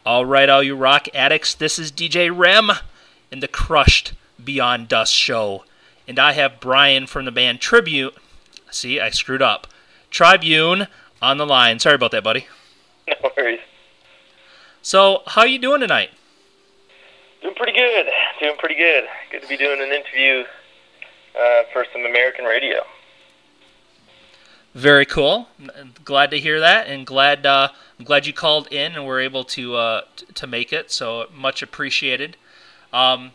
All right, all you rock addicts, this is DJ REM in the Crushed Beyond Dust show. And I have Brian from the band Tribune. See, I screwed up. Tribune on the line. Sorry about that, buddy. No worries. So, how you doing tonight? Doing pretty good. Good to be doing an interview for some American radio. Very cool. Glad to hear that, and I'm glad you called in and were able to make it. So much appreciated. Can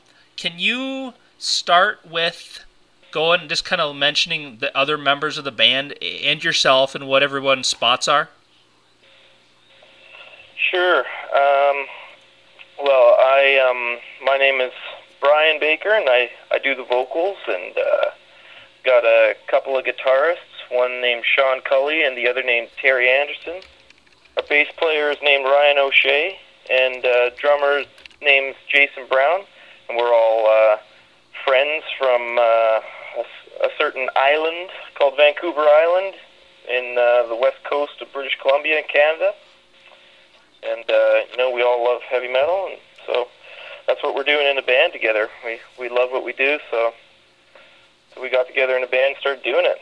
you start with going and just kind of mentioning the other members of the band and yourself and what everyone's spots are? Sure. My name is Brian Baker, and I do the vocals, and got a couple of guitarists, one named Sean Cully and the other named Terry Anderson. Our bass player is named Ryan O'Shea, and drummer name's Jason Brown, and we're all friends from a certain island called Vancouver Island in the west coast of British Columbia in Canada. And, we all love heavy metal, and so that's what we're doing in the band together. We love what we do, so we got together in a band and started doing it.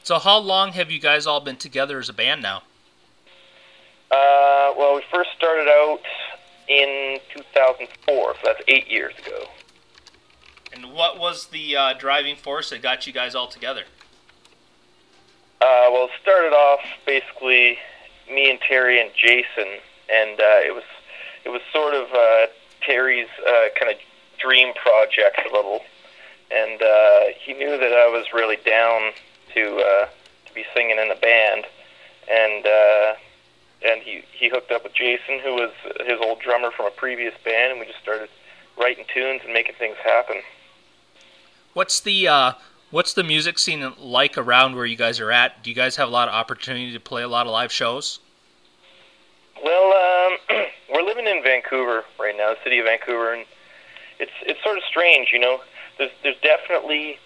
So how long have you guys all been together as a band now? We first started out in 2004, so that's 8 years ago. And what was the driving force that got you guys all together? It started off basically me and Terry and Jason, and it was sort of Terry's kind of dream project a little, and he knew that I was really down to be singing in a band, and he hooked up with Jason, who was his old drummer from a previous band, and we just started writing tunes and making things happen. What's the music scene like around where you guys are at? Do you guys have a lot of opportunity to play a lot of live shows? Well, we're living in Vancouver right now, the city of Vancouver, and it's sort of strange, you know. There's definitely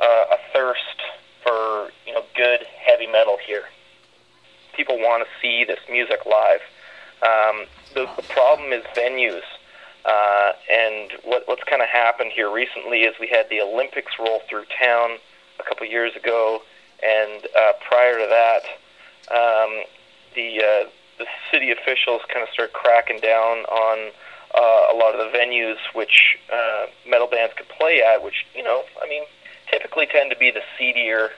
a thirst for good heavy metal here. People want to see this music live. The problem is venues, and what's kind of happened here recently is we had the Olympics roll through town a couple years ago, and prior to that, the city officials kind of started cracking down on a lot of the venues which metal bands could play at, which, typically tend to be the seedier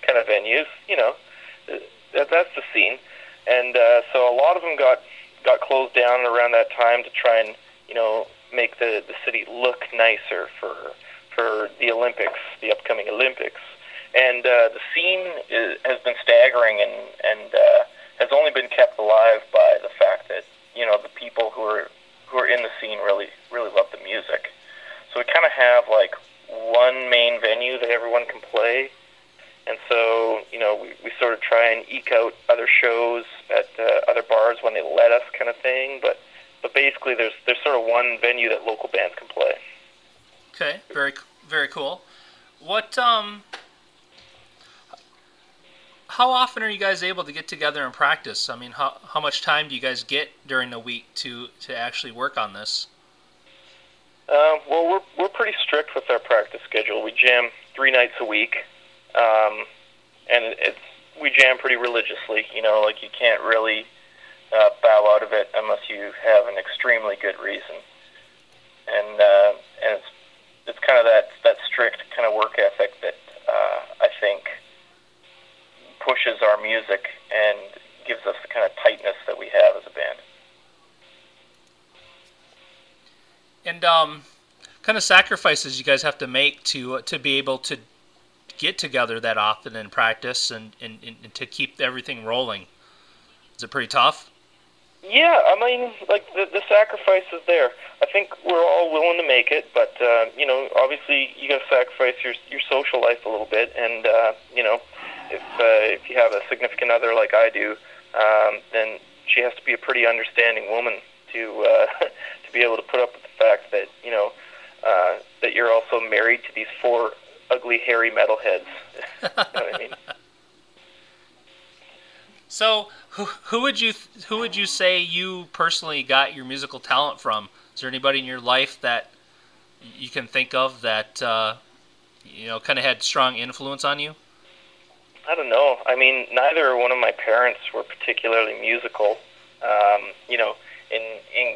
kind of venues, that's the scene. And so a lot of them got closed down around that time to try and, make the city look nicer for the Olympics, the upcoming Olympics. And the scene has been staggering and has only been kept alive by the fact that the people who are in the scene really love the music. So we kind of have like one main venue that everyone can play, and so we sort of try and eke out other shows at other bars when they let us, kind of thing. But basically, there's sort of one venue that local bands can play. Okay, very very cool. What How often are you guys able to get together and practice? I mean, how much time do you guys get during the week to actually work on this? Well, we're pretty strict with our practice schedule. We jam 3 nights a week, and we jam pretty religiously. Like you can't really bow out of it unless you have an extremely good reason. And it's kind of that strict kind of work ethic that I think pushes our music and gives us the kind of tightness that we have as a band. And kind of sacrifices you guys have to make to be able to get together that often and practice and to keep everything rolling. Is it pretty tough? Yeah, I mean, like the sacrifice is there. I think we're all willing to make it, but obviously you got to sacrifice your social life a little bit, and if you have a significant other like I do, then she has to be a pretty understanding woman to to be able to put up with the fact that that you're also married to these 4 ugly, hairy metalheads. You know what I mean? So, who would you say you personally got your musical talent from? Is there anybody in your life that you can think of that kind of had strong influence on you? I don't know. I mean, neither one of my parents were particularly musical. You know, in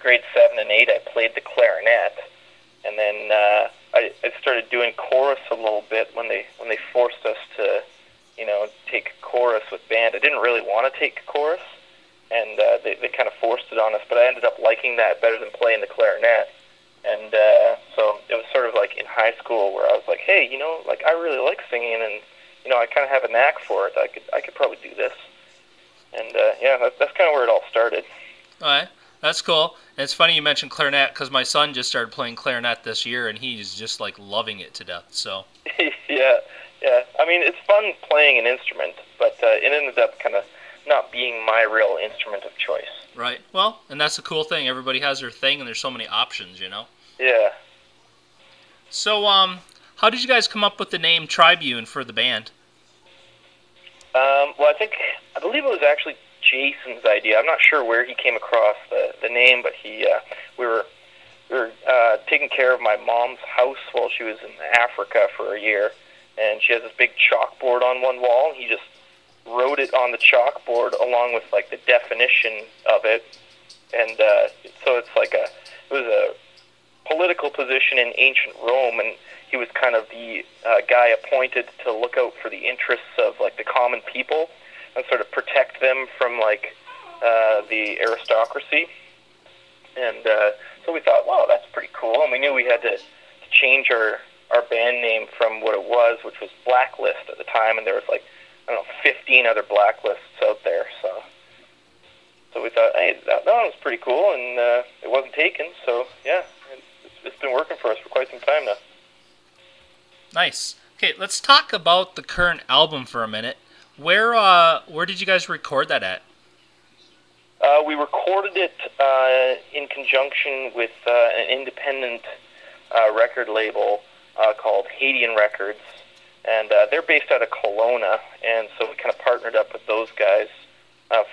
grade 7 and 8, I played the clarinet, and then I started doing chorus a little bit when they forced us to, take chorus with band. I didn't really want to take chorus, and they kind of forced it on us, but I ended up liking that better than playing the clarinet. And so it was sort of like in high school where I was like, hey, like I really like singing, and I kind of have a knack for it. I could probably do this. And yeah, that's kind of where it all started. All right, that's cool. And it's funny you mentioned clarinet because my son just started playing clarinet this year, and he's just like loving it to death. So Yeah. I mean, it's fun playing an instrument, but it ended up kind of not being my real instrument of choice. right, well, and that's the cool thing. Everybody has their thing, and there's so many options. Yeah. So how did you guys come up with the name Tribune for the band? Well, I believe it was actually Jason's idea. I'm not sure where he came across the name, but we were taking care of my mom's house while she was in Africa for a year, and she has this big chalkboard on one wall, and he just wrote it on the chalkboard along with like the definition of it, and so it was a political position in ancient Rome, and he was kind of the guy appointed to look out for the interests of like the common people and sort of protect them from like the aristocracy. And so we thought, wow, that's pretty cool. And we knew we had to change our band name from what it was, which was Blacklist at the time, and there was like, I don't know, 15 other Blacklists out there. So we thought, hey, that was pretty cool, and it wasn't taken. So yeah, it's been working for us for quite some time now. Nice. Okay, let's talk about the current album for a minute. Where did you guys record that at? We recorded it in conjunction with an independent record label called Haitian Records, and they're based out of Kelowna, and so we kind of partnered up with those guys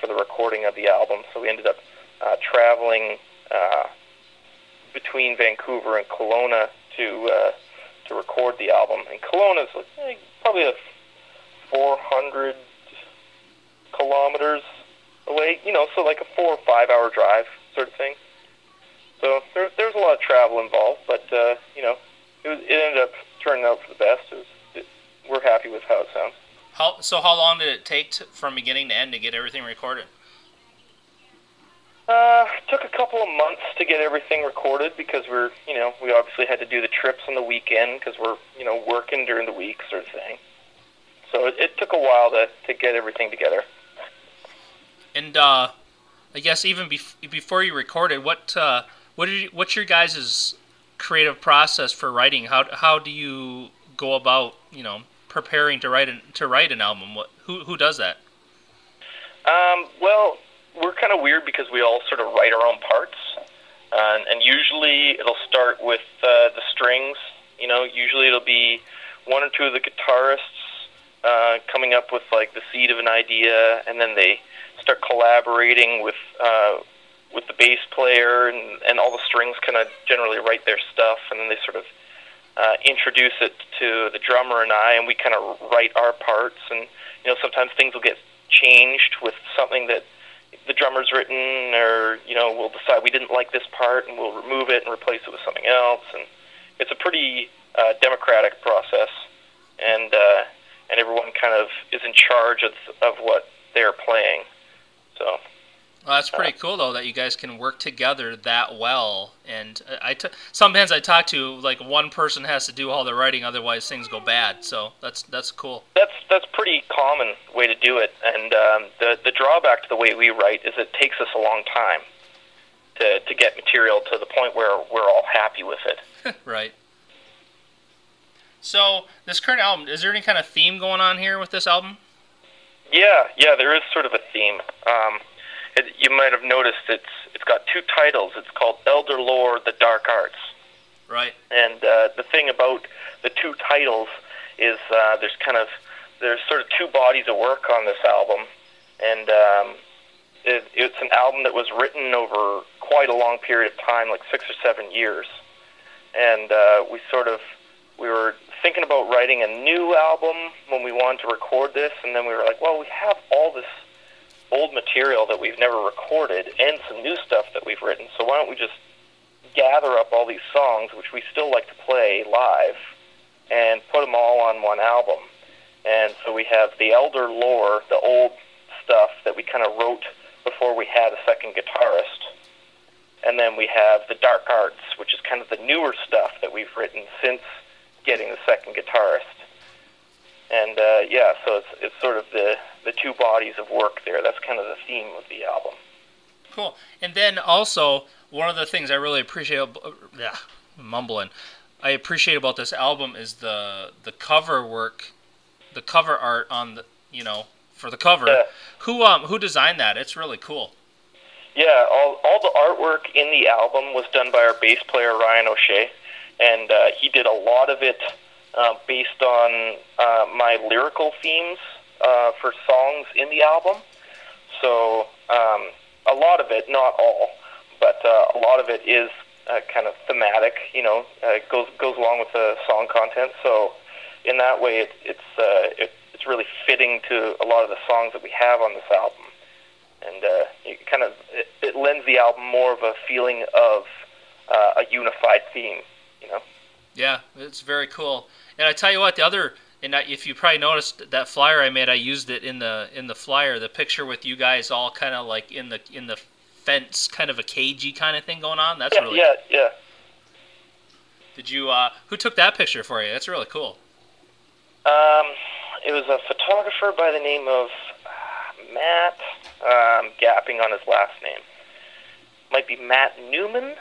for the recording of the album. So we ended up traveling between Vancouver and Kelowna to record the album. And Kelowna is probably 400 kilometers away, so like a 4 or 5 hour drive sort of thing. So there's a lot of travel involved, but it ended up turning out for the best. We're happy with how it sounds. How long did it take from beginning to end to get everything recorded? Took a couple of months to get everything recorded because we obviously had to do the trips on the weekend because we're, working during the week sort of thing. So it took a while to get everything together. And I guess even before you recorded, what's your guys' creative process for writing? How do you go about preparing to write an album? Who does that? Well, we're kind of weird because we all sort of write our own parts, and usually it'll start with the strings. Usually it'll be one or two of the guitarists coming up with like the seed of an idea, and then they start collaborating with the bass player, and all the strings kind of generally write their stuff, and then they sort of introduce it to the drummer and I, and we kind of write our parts, and sometimes things will get changed with something that the drummer's written, or we'll decide we didn't like this part and we'll remove it and replace it with something else, and it's a pretty democratic process, and everyone kind of is in charge of what they're playing. So well, that's pretty cool though that you guys can work together that well. And some bands I talk to, like one person has to do all the writing, otherwise things go bad. So that's cool. That's pretty common way to do it. And the drawback to the way we write is it takes us a long time to get material to the point where we're all happy with it. Right. So this current album, is there any kind of theme going on here with this album? Yeah, there is sort of a theme. You might have noticed it's got two titles. It's called Elder Lore, The Dark Arts. Right. And the thing about the two titles is there's sort of two bodies of work on this album. and it's an album that was written over quite a long period of time, like 6 or 7 years. And we were thinking about writing a new album when we wanted to record this, and then we were like, well, we have all this old material that we've never recorded and some new stuff that we've written, so why don't we just gather up all these songs, which we still like to play live, and put them all on one album. And so we have the Elder Lore, the old stuff that we kind of wrote before we had a second guitarist. And then we have the Dark Arts, which is kind of the newer stuff that we've written since getting the second guitarist. And so it's sort of the two bodies of work there. That's kind of the theme of the album. Cool. And then also, one of the things I really appreciate, I appreciate about this album is the cover work, the cover art on the, for the cover. Yeah. Who designed that? It's really cool. Yeah, all the artwork in the album was done by our bass player Ryan O'Shea, and he did a lot of it based on my lyrical themes for songs in the album. So a lot of it, not all, but a lot of it is kind of thematic. Goes along with the song content. So in that way, it's really fitting to a lot of the songs that we have on this album, and it lends the album more of a feeling of a unified theme. Yeah, it's very cool. And I tell you what, if you probably noticed that flyer I made, I used it in the flyer. The picture with you guys all kind of like in the fence, kind of a cagey kind of thing going on. That's really cool. Yeah. Did you? Who took that picture for you? That's really cool. It was a photographer by the name of Matt. Gapping on his last name. Might be Matt Newman.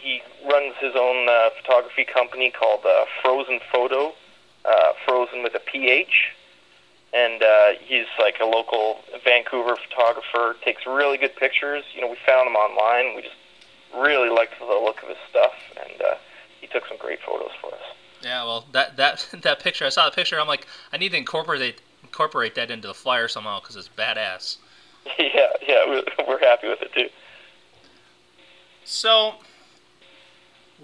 He runs his own photography company called Frozen Photo, Frozen with a PH. And he's like a local Vancouver photographer, takes really good pictures. We found him online. We just really liked the look of his stuff, and he took some great photos for us. Yeah, well, that picture, I saw the picture, I'm like, I need to incorporate that into the flyer somehow, because it's badass. Yeah, we're happy with it, too. So,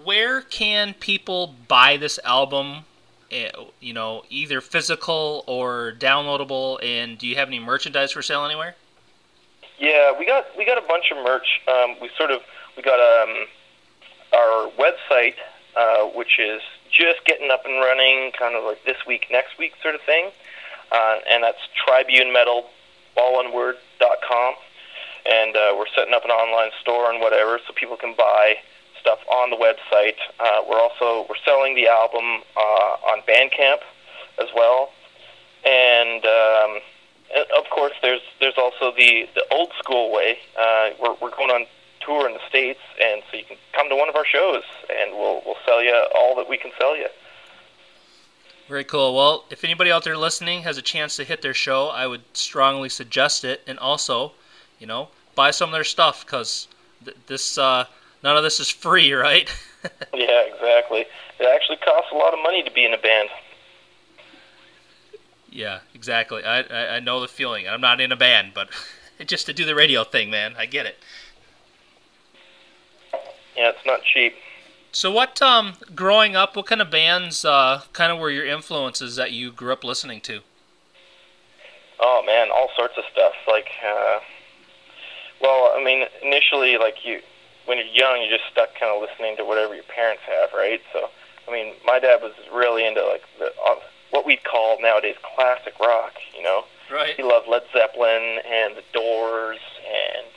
where can people buy this album, either physical or downloadable, and do you have any merchandise for sale anywhere? Yeah, we got a bunch of merch. We got our website, which is just getting up and running, kind of like this week, next week sort of thing, and that's tribunemetal.com, and we're setting up an online store and whatever, so people can buy stuff on the website. We're selling the album on Bandcamp as well, and of course there's also the old school way. We're going on tour in the States, and so you can come to one of our shows, and we'll sell you all that we can sell you. Very cool. Well, if anybody out there listening has a chance to hit their show, I would strongly suggest it, and also, buy some of their stuff, because none of this is free, right? Yeah, exactly. It actually costs a lot of money to be in a band. Yeah, exactly. I know the feeling. I'm not in a band, but just to do the radio thing, man, I get it. Yeah, it's not cheap. So growing up, what kind of bands kind of were your influences that you grew up listening to? Oh, man, all sorts of stuff. Like, initially, when you're young, you're just stuck kind of listening to whatever your parents have, right? So, my dad was really into, what we'd call nowadays classic rock, Right. He loved Led Zeppelin and the Doors and,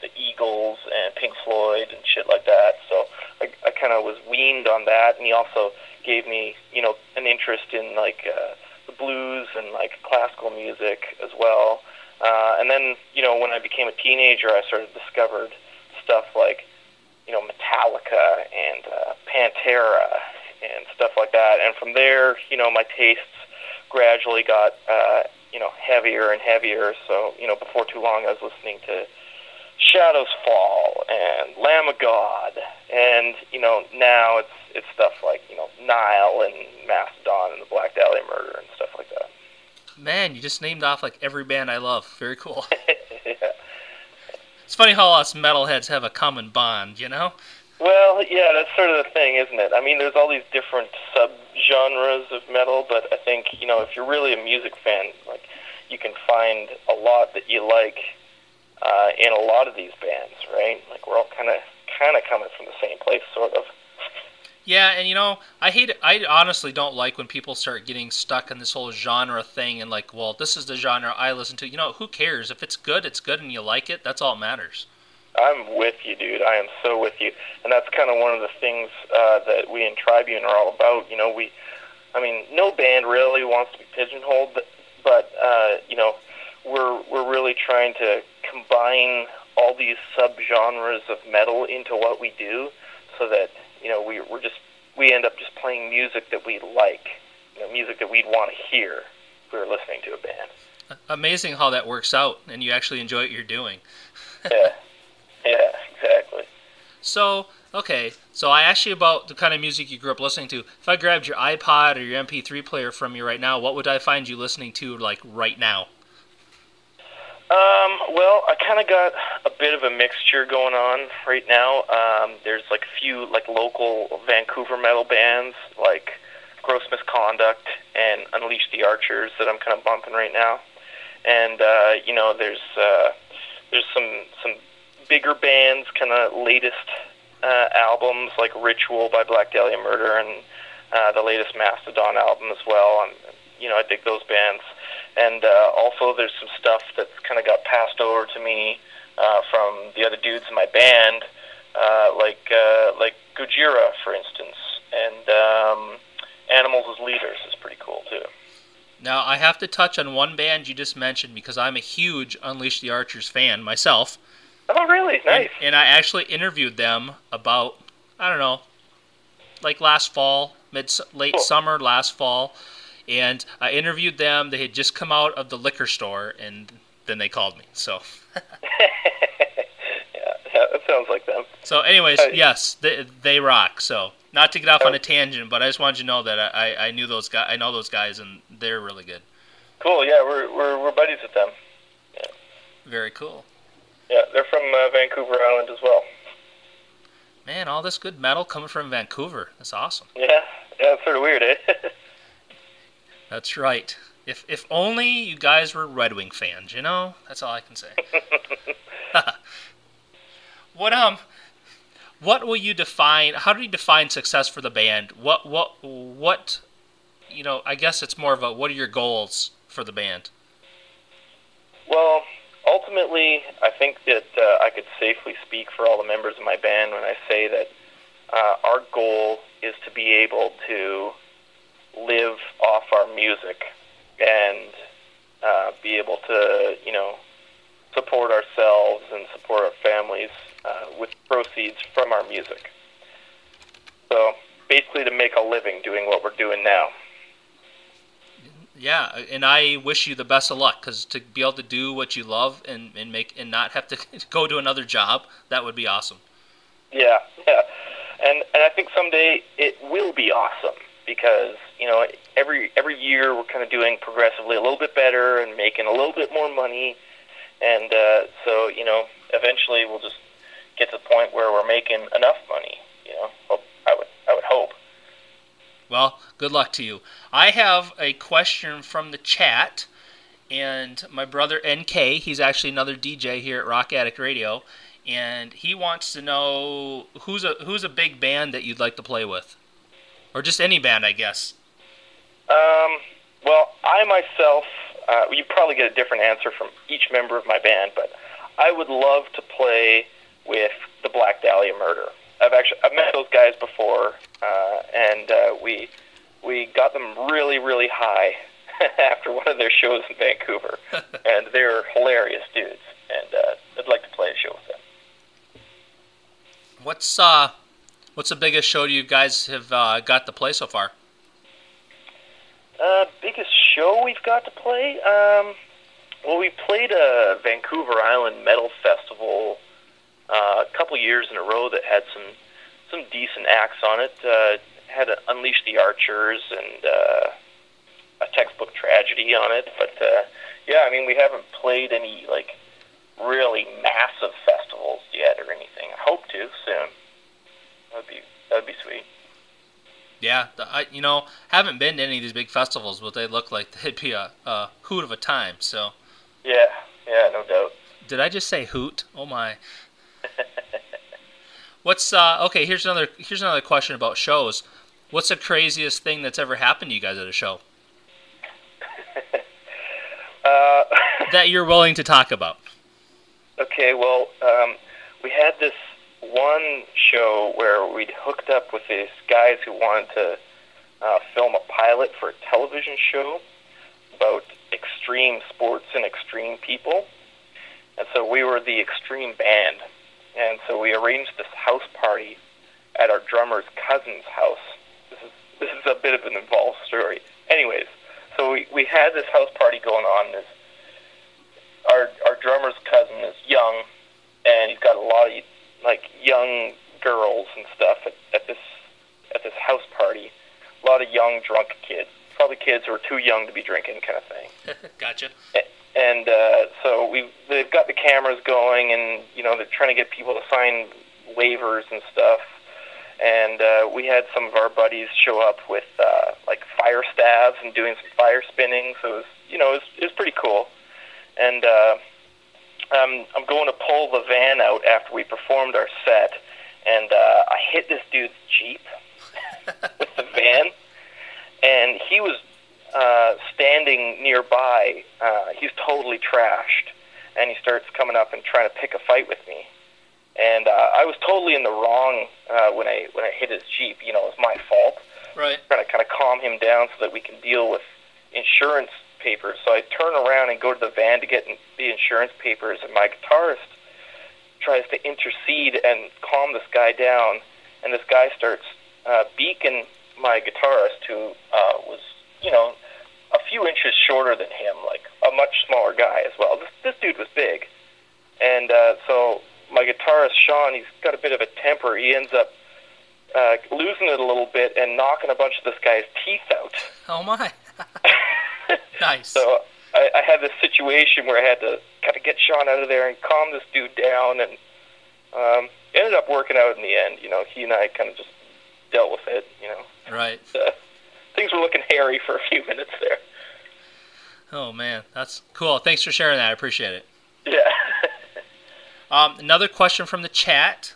the Eagles and Pink Floyd and shit like that. So I kind of was weaned on that, and he also gave me, an interest in, the blues and, classical music as well. And then, when I became a teenager, I sort of discovered stuff like, Metallica and Pantera and stuff like that. And from there, my tastes gradually got, heavier and heavier. So, before too long, I was listening to Shadows Fall and Lamb of God. And, now it's stuff like, Nile and Mastodon and the Black Dahlia Murder and stuff like that. Man, you just named off like every band I love. Very cool. Yeah. It's funny how us metalheads have a common bond, you know? Well, yeah, that's sort of the thing, isn't it? I mean, there's all these different sub-genres of metal, but I think, if you're really a music fan, like, you can find a lot that you like in a lot of these bands, right? Like, we're all kind of coming from the same place, sort of. Yeah, and I honestly don't like when people start getting stuck in this whole genre thing and like, well, this is the genre I listen to. Who cares? If it's good and you like it, that's all that matters. I'm with you, dude. I am so with you. And that's kind of one of the things that we in Tribune are all about. No band really wants to be pigeonholed, but we're really trying to combine all these subgenres of metal into what we do, so that we end up just playing music that we like, music that we'd want to hear if we were listening to a band. Amazing how that works out, and you actually enjoy what you're doing. Yeah, exactly. So I asked you about the kind of music you grew up listening to. If I grabbed your iPod or your MP3 player from you right now, what would I find you listening to, like, right now? Well, I kind of got a bit of a mixture going on right now. There's like a few like local Vancouver metal bands like Gross Misconduct and Unleash the Archers that I'm kind of bumping right now. And there's some bigger bands, kind of latest albums like Ritual by Black Dahlia Murder and the latest Mastodon album as well. And I dig those bands. And also there's some stuff that's kind of got passed over to me from the other dudes in my band, like Gojira, for instance, and Animals as Leaders is pretty cool too. Now, I have to touch on one band you just mentioned because I'm a huge Unleash the Archers fan myself. Oh, really? Nice. And I actually interviewed them about, I don't know, like last fall, late summer, last fall. And I interviewed them. They had just come out of the liquor store, and then they called me. So, yeah, that sounds like them. So, anyways, yes, they rock. So, not to get off on a tangent, but I just wanted you to know that I knew those guys. I know those guys, and they're really good. Cool. Yeah, we're buddies with them. Yeah. Very cool. Yeah, they're from Vancouver Island as well. Man, all this good metal coming from Vancouver. That's awesome. Yeah, it's sort of weird, eh? That's right. If only you guys were Red Wing fans, That's all I can say. What will you define? How do you define success for the band? What? I guess it's more of a what are your goals for the band? Well, ultimately, I think that I could safely speak for all the members of my band when I say that our goal is to be able to live off our music and be able to, support ourselves and support our families with proceeds from our music. So basically to make a living doing what we're doing now. Yeah, and I wish you the best of luck, because to be able to do what you love and not have to go to another job, that would be awesome. Yeah. And I think someday it will be awesome, because every year we're kind of doing progressively a little bit better and making a little bit more money, and so eventually we'll just get to the point where we're making enough money. I would hope. Well, good luck to you. I have a question from the chat, and my brother NK, he's actually another DJ here at Rock Addict Radio, and he wants to know who's a big band that you'd like to play with. Or just any band, I guess. Well, I myself, you probably get a different answer from each member of my band, but I would love to play with the Black Dahlia Murder. I've met those guys before, and we got them really, really high after one of their shows in Vancouver, and they're hilarious dudes, and I'd like to play a show with them. What's the biggest show you guys have got to play so far? Biggest show we've got to play? Well, we played a Vancouver Island Metal Festival a couple years in a row that had some decent acts on it. Had Unleash the Archers and a textbook tragedy on it. But yeah, I mean, we haven't played any like really massive festivals yet or anything. I hope to soon. That'd be sweet. Yeah, haven't been to any of these big festivals, but they look like they'd be a hoot of a time. So. Yeah, no doubt. Did I just say hoot? Oh my. What's okay? Here's another question about shows. What's the craziest thing that's ever happened to you guys at a show? That you're willing to talk about. Okay, well, we had this one show where we'd hooked up with these guys who wanted to film a pilot for a television show about extreme sports and extreme people. And so we were the extreme band. And so we arranged this house party at our drummer's cousin's house. This is a bit of an involved story. Anyways, so we had this house party going on. Our drummer's cousin is young, and he's got a lot of like young girls and stuff at this house party. A lot of young drunk kids, probably kids who are too young to be drinking, kind of thing. Gotcha. And so they've got the cameras going, and they're trying to get people to sign waivers and stuff. And we had some of our buddies show up with like fire staves and doing some fire spinning. So it was pretty cool. And I'm going to pull the van out after we performed our set, and I hit this dude's Jeep with the van, and he was standing nearby. He's totally trashed, and he starts coming up and trying to pick a fight with me. And I was totally in the wrong when I hit his Jeep. It was my fault. Right. Trying to kind of calm him down so that we can deal with insurance papers. So I turn around and go to the van to get the insurance papers, and my guitarist tries to intercede and calm this guy down. And this guy starts beaking my guitarist, who was, a few inches shorter than him, like a much smaller guy as well. This dude was big. And so my guitarist, Sean, he's got a bit of a temper. He ends up losing it a little bit and knocking a bunch of this guy's teeth out. Oh, my. Nice. So I had this situation where I had to kind of get Sean out of there and calm this dude down, and it ended up working out in the end. He and I kind of just dealt with it, Right. Things were looking hairy for a few minutes there. Oh, man. That's cool. Thanks for sharing that. I appreciate it. Yeah. Another question from the chat.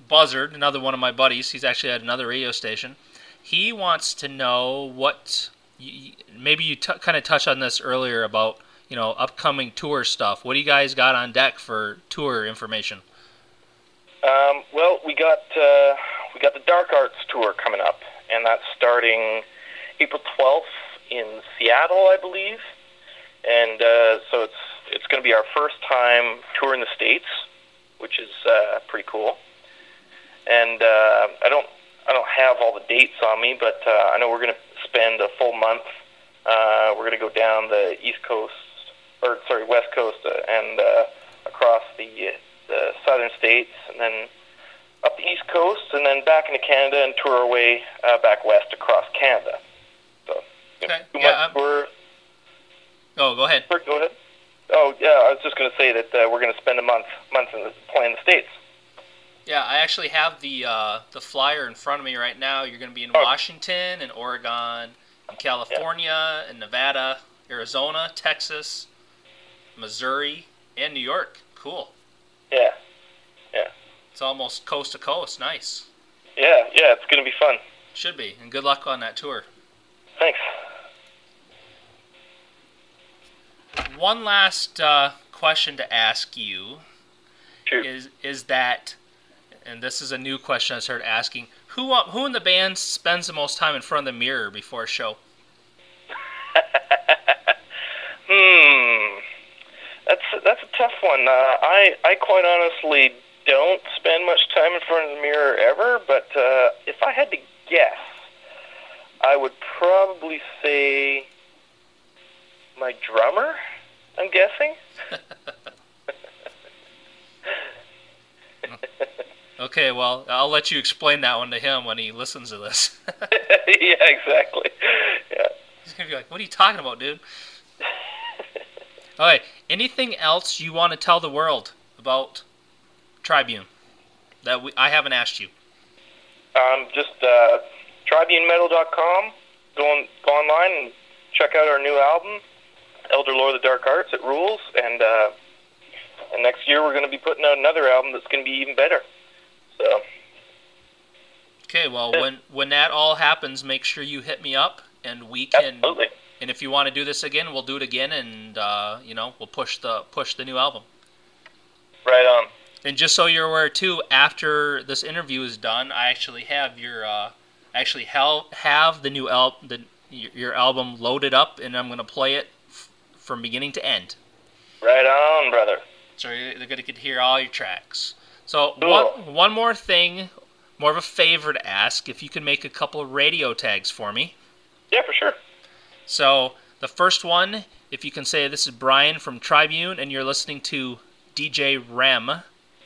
Buzzard, another one of my buddies, he's actually at another radio station. He wants to know what, maybe you kind of touched on this earlier about, upcoming tour stuff. What do you guys got on deck for tour information? Well, we got the Dark Arts tour coming up, and that's starting April 12th in Seattle, I believe. And so it's going to be our first time touring the States, which is pretty cool. And I don't have all the dates on me, but I know we're going to spend a full month. We're going to go down the West Coast, and across the southern states, and then up the East Coast, and then back into Canada, and tour our way back west across Canada. So, okay. 2 months tour. Oh, go ahead. Go ahead. Oh, yeah, I was just going to say that we're going to spend a month playing the States. Yeah, I actually have the flyer in front of me right now. You're going to be in Washington and Oregon, and California, and Nevada, Arizona, Texas, Missouri, and New York. Cool. Yeah. It's almost coast to coast. Nice. Yeah, it's going to be fun. Should be, and good luck on that tour. Thanks. One last question to ask you. Sure. Is that, and this is a new question I started asking, who in the band spends the most time in front of the mirror before a show? That's a tough one. I quite honestly don't spend much time in front of the mirror ever, but if I had to guess, I would probably say my drummer, I'm guessing. Okay, well, I'll let you explain that one to him when he listens to this. Yeah, exactly. Yeah. gonna be like, what are you talking about, dude? Okay. Anything else you want to tell the world about Tribune that I haven't asked you? Just tribunemetal.com. Go online and check out our new album, Elder Lord of the Dark Arts. It rules, and next year we're going to be putting out another album that's going to be even better. So. Okay, well, when that all happens, make sure you hit me up, and we can. Absolutely. And if you want to do this again, we'll do it again, and we'll push the new album. Right on. And just so you're aware too, after this interview is done, I actually have your have the new your album loaded up, and I'm gonna play it from beginning to end. Right on, brother. So they're gonna get to hear all your tracks. So cool. one more thing, more of a favor to ask, if you can make a couple of radio tags for me. Yeah, for sure. So the first one, if you can say, this is Brian from Tribune, and you're listening to DJ REM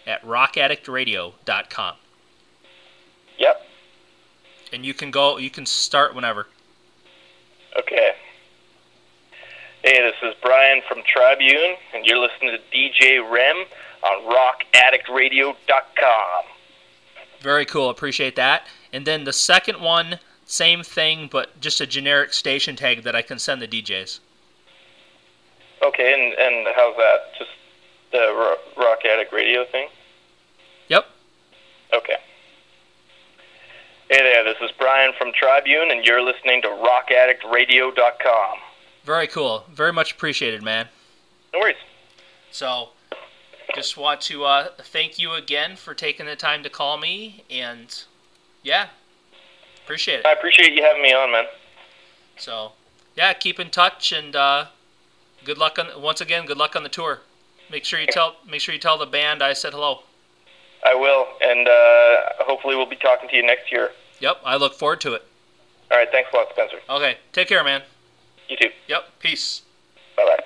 at rockaddictradio.com. Yep. And you can start whenever. Okay. Hey, this is Brian from Tribune, and you're listening to DJ REM on rockaddictradio.com. Very cool. Appreciate that. And then the second one, same thing, but just a generic station tag that I can send the DJs. Okay, and how's that? Just the Rock Addict Radio thing? Yep. Okay. Hey there, this is Brian from Tribune, and you're listening to rockaddictradio.com. Very cool. Very much appreciated, man. No worries. So, just want to thank you again for taking the time to call me, and yeah, appreciate it. I appreciate you having me on, man. So, yeah, keep in touch, and good luck once again. Good luck on the tour. Make sure you tell the band I said hello. I will, and hopefully we'll be talking to you next year. Yep, I look forward to it. All right, thanks a lot, Spencer. Okay, take care, man. You too. Yep, peace. Bye-bye.